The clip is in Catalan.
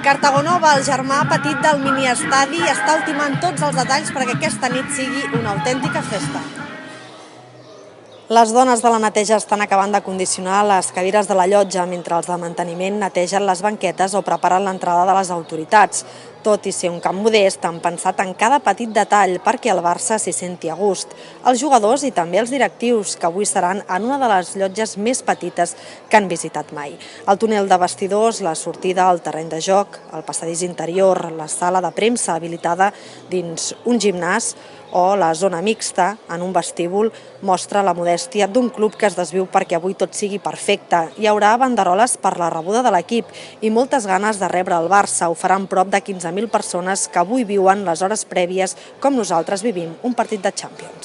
Cartagonova, el germà petit del miniestadi, està ultimant tots els detalls perquè aquesta nit sigui una autèntica festa. Les dones de la neteja estan acabant de condicionar les cadires de la llotja mentre els de manteniment netegen les banquetes o preparen l'entrada de les autoritats. Tot i ser un camp modest, han pensat en cada petit detall perquè el Barça s'hi senti a gust. Els jugadors i també els directius, que avui seran en una de les llotges més petites que han visitat mai. El túnel de vestidors, la sortida al terreny de joc, el passadís interior, la sala de premsa habilitada dins un gimnàs o la zona mixta en un vestíbul mostra la modèstia d'un club que es desviu perquè avui tot sigui perfecte. Hi haurà banderoles per la rebuda de l'equip i moltes ganes de rebre el Barça. Ho faran prop de 15.000 persones que avui viuen les hores prèvies com nosaltres vivim un partit de Champions.